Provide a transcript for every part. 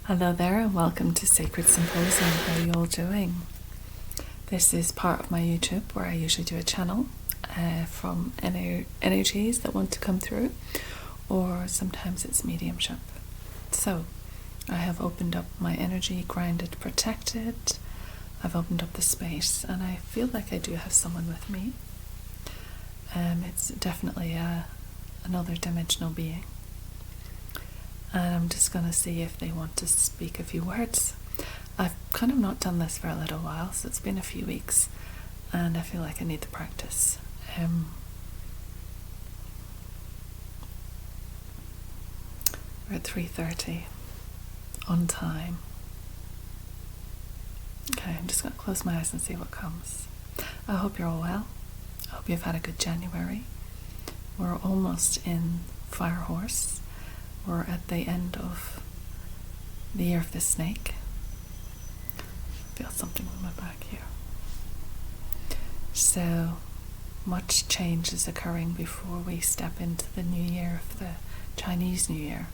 Hello there and welcome to Sacred Symposium. How are you all doing? This is part of my YouTube where I usually do a channel from energies that want to come through, or sometimes it's mediumship. So I have opened up my energy, grounded, protected. I've opened up the space and I feel like I do have someone with me. It's definitely another dimensional being. And I'm just going to see if they want to speak a few words. I've kind of not done this for a little while, so it's been a few weeks, and I feel like I need the practice. We're at 3:30 on time. Okay, I'm just going to close my eyes and see what comes. I hope you're all well. I hope you've had a good January. We're almost in Fire Horse. We're at the end of the year of the snake. I feel something on my back here. So much change is occurring before we step into the new year of the Chinese New Year.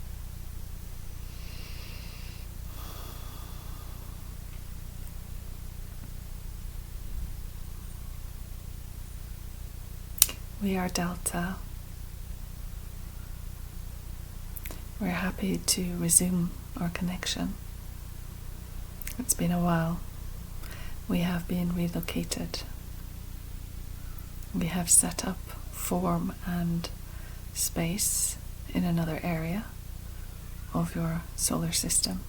We are Delta. We're happy to resume our connection. It's been a while. We have been relocated. We have set up form and space in another area of your solar system.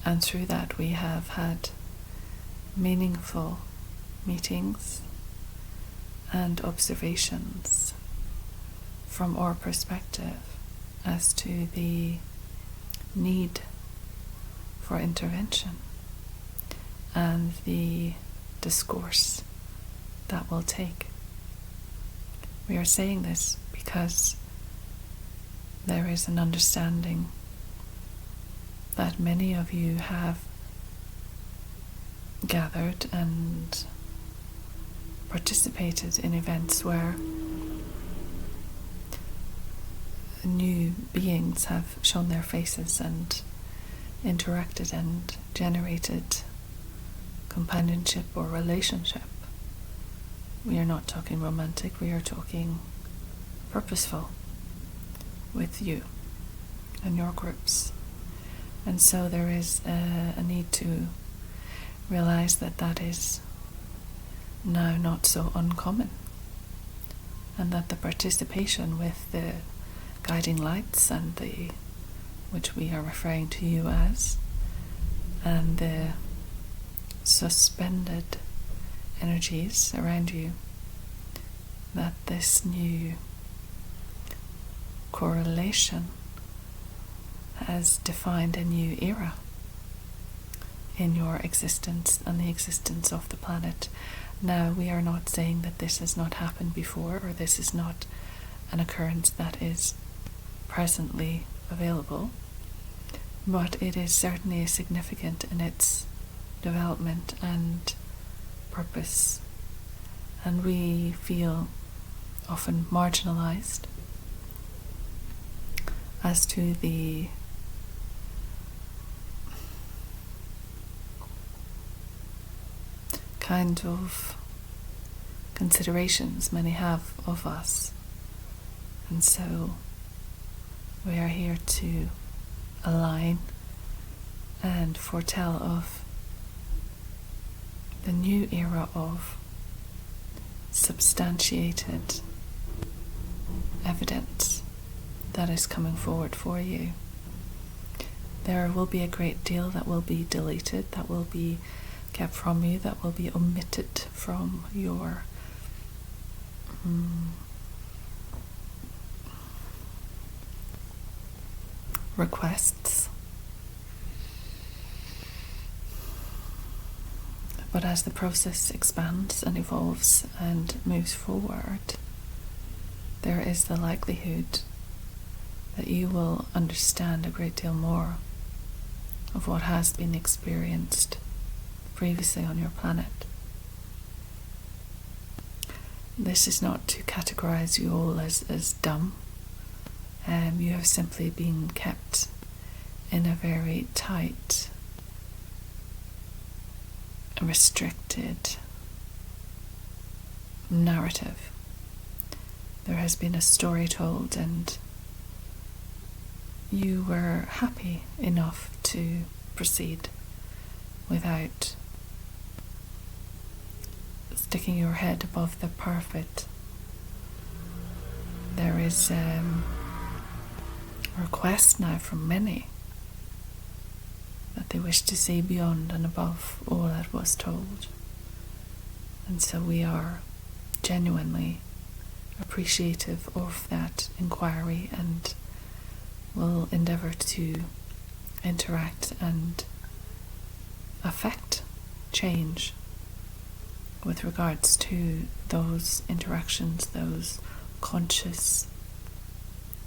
And through that we have had meaningful meetings and observations from our perspective as to the need for intervention and the discourse that will take. We are saying this because there is an understanding that many of you have gathered and participated in events where new beings have shown their faces and interacted and generated companionship or relationship. We are not talking romantic, we are talking purposeful with you and your groups. And so there is a need to realize that that is now not so uncommon, and that the participation with the guiding lights and the, which we are referring to you as, and the suspended energies around you, that this new correlation has defined a new era in your existence and the existence of the planet. Now, we are not saying that this has not happened before, or this is not an occurrence that is presently available, but it is certainly significant in its development and purpose, and we feel often marginalized as to the kind of considerations many have of us. And so we are here to align and foretell of the new era of substantiated evidence that is coming forward for you. There will be a great deal that will be deleted, that will be kept from you, that will be omitted from your requests. But as the process expands and evolves and moves forward, there is the likelihood that you will understand a great deal more of what has been experienced previously on your planet. This is not to categorize you all as dumb. You have simply been kept in a very tight, restricted narrative. There has been a story told, and you were happy enough to proceed without sticking your head above the parapet. There is a request now from many that they wish to see beyond and above all that was told. And so we are genuinely appreciative of that inquiry and will endeavour to interact and affect change with regards to those interactions, those conscious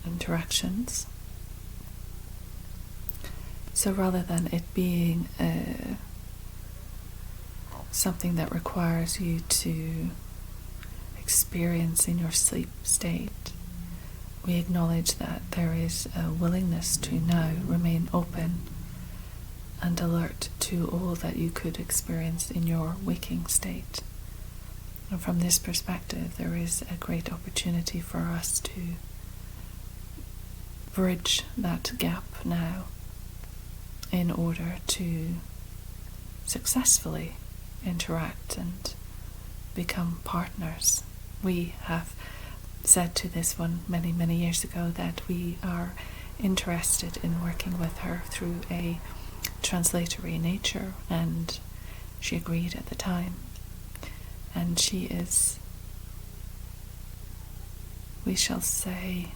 interactions. So rather than it being something that requires you to experience in your sleep state, we acknowledge that there is a willingness to now remain open and alert to all that you could experience in your waking state. And from this perspective, there is a great opportunity for us to bridge that gap now in order to successfully interact and become partners. We have said to this one many, many years ago that we are interested in working with her through a translatory nature, and she agreed at the time. And she is, we shall say,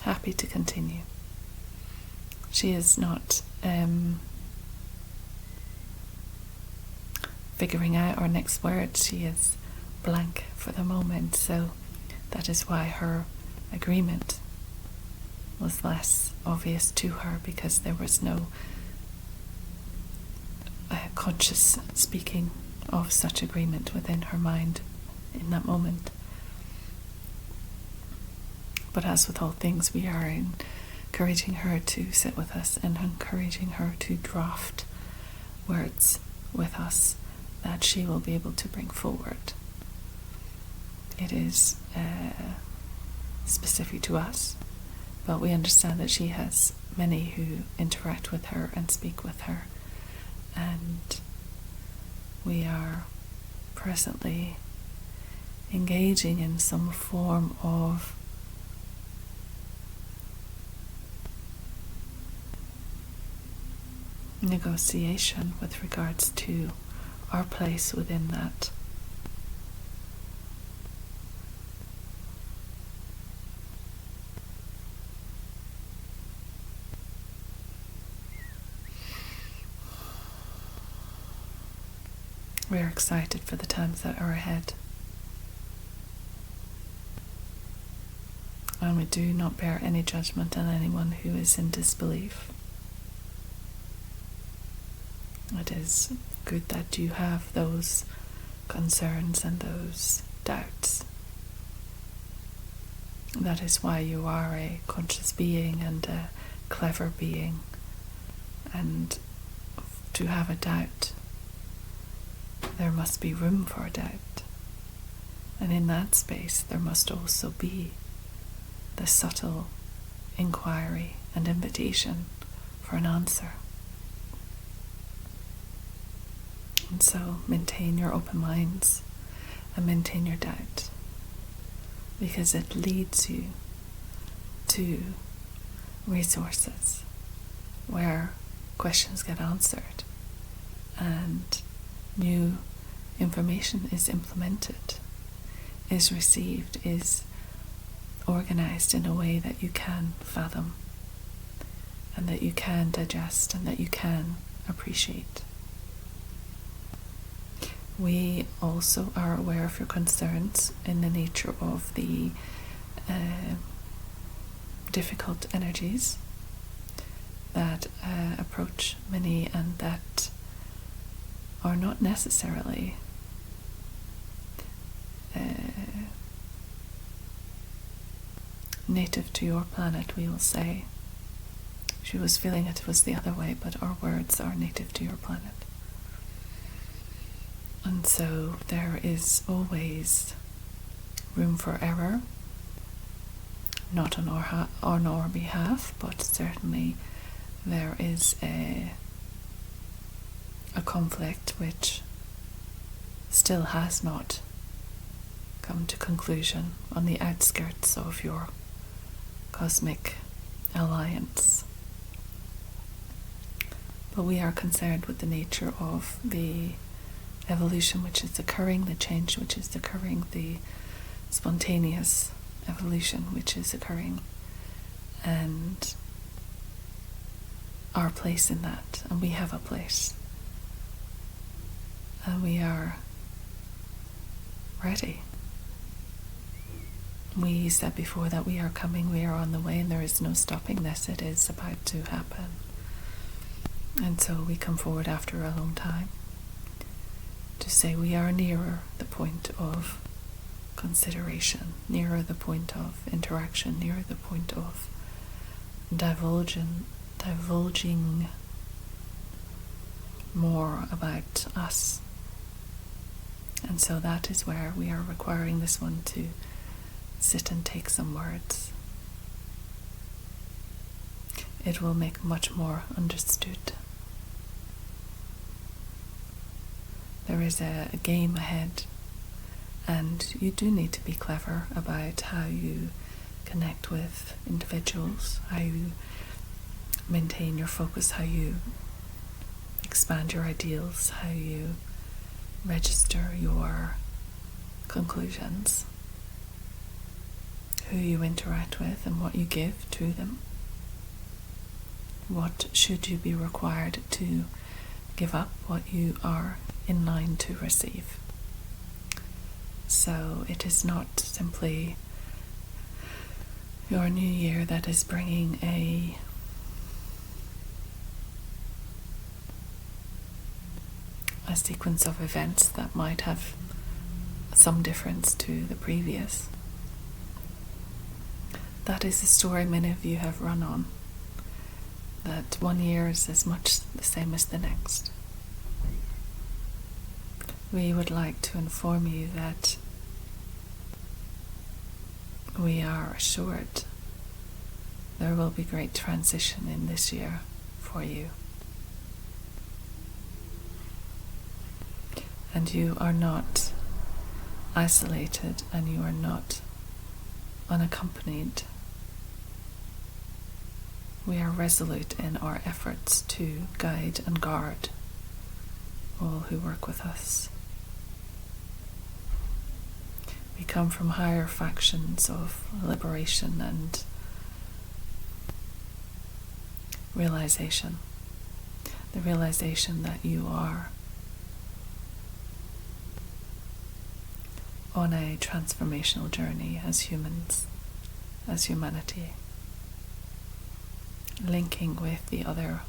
happy to continue. She is not figuring out our next word. She is blank for the moment, so that is why her agreement was less obvious to her, because there was no conscious speaking of such agreement within her mind in that moment. But as with all things, we are encouraging her to sit with us and encouraging her to draft words with us that she will be able to bring forward. It is specific to us, but we understand that she has many who interact with her and speak with her, and we are presently engaging in some form of negotiation with regards to our place within that. We are excited for the times that are ahead, and we do not bear any judgment on anyone who is in disbelief. It is good that you have those concerns and those doubts. That is why you are a conscious being and a clever being. And to have a doubt, there must be room for a doubt. And in that space, there must also be the subtle inquiry and invitation for an answer. And so maintain your open minds and maintain your doubt, because it leads you to resources where questions get answered and new information is implemented, is received, is organized in a way that you can fathom and that you can digest and that you can appreciate. We also are aware of your concerns in the nature of the difficult energies that approach many and that are not necessarily native to your planet, we will say. She was feeling it was the other way, but our words are native to your planet. And so there is always room for error, not on our behalf, but certainly there is a conflict which still has not come to conclusion on the outskirts of your cosmic alliance. But we are concerned with the nature of the evolution which is occurring, the change which is occurring, the spontaneous evolution which is occurring, and our place in that. And we have a place. And we are ready. We said before that we are coming, we are on the way, and there is no stopping this. It is about to happen. And so we come forward after a long time to say we are nearer the point of consideration, nearer the point of interaction, nearer the point of divulging more about us. And so that is where we are requiring this one to sit and take some words. It will make much more understood. There is a game ahead, and you do need to be clever about how you connect with individuals, how you maintain your focus, how you expand your ideals, how you register your conclusions, who you interact with and what you give to them. What should you be required to give up, what you are in line to receive. So it is not simply your new year that is bringing a sequence of events that might have some difference to the previous. That is the story many of you have run on, that one year is as much the same as the next. We would like to inform you that we are assured there will be great transition in this year for you. And you are not isolated, and you are not unaccompanied. We are resolute in our efforts to guide and guard all who work with us. We come from higher factions of liberation and realization. The realization that you are on a transformational journey as humans, as humanity, linking with the other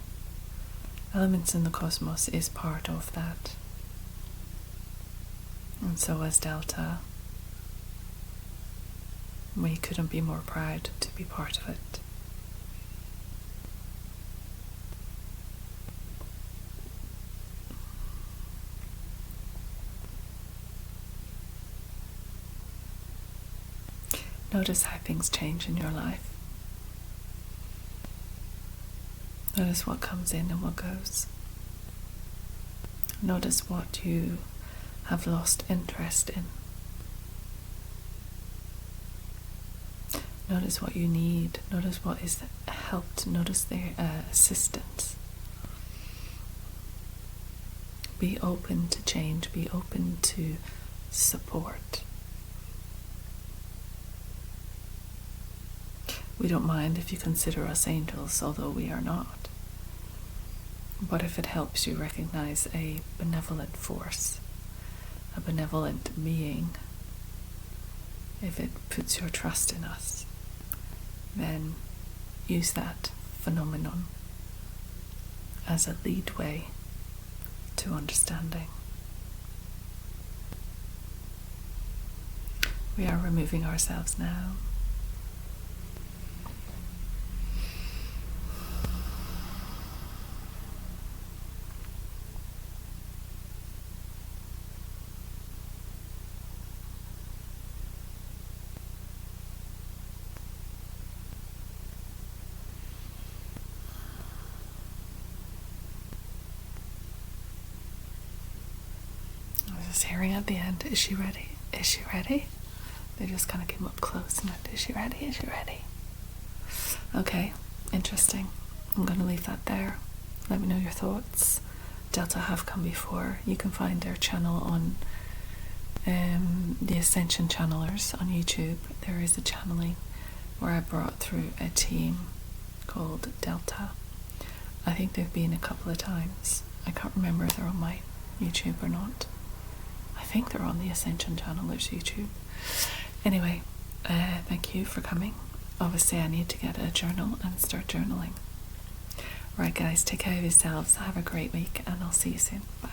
elements in the cosmos is part of that. And so as Delta, we couldn't be more proud to be part of it. Notice how things change in your life. Notice what comes in and what goes. Notice what you have lost interest in. Notice what you need. Notice what is helped. Notice their assistance. Be open to change. Be open to support. We don't mind if you consider us angels, although we are not. But if it helps you recognize a benevolent force, a benevolent being, if it puts your trust in us, then use that phenomenon as a lead way to understanding. We are removing ourselves now. I was just hearing at the end, is she ready? Is she ready? They just kind of came up close and went, is she ready? Is she ready? Okay, interesting. I'm going to leave that there. Let me know your thoughts. Delta have come before. You can find their channel on the Ascension Channelers on YouTube. There is a channeling where I brought through a team called Delta. I think they've been a couple of times. I can't remember if they're on my YouTube or not. I think they're on the Ascension Channelers YouTube. Anyway, thank you for coming. Obviously I need to get a journal and start journaling. Right guys, take care of yourselves. Have a great week and I'll see you soon. Bye.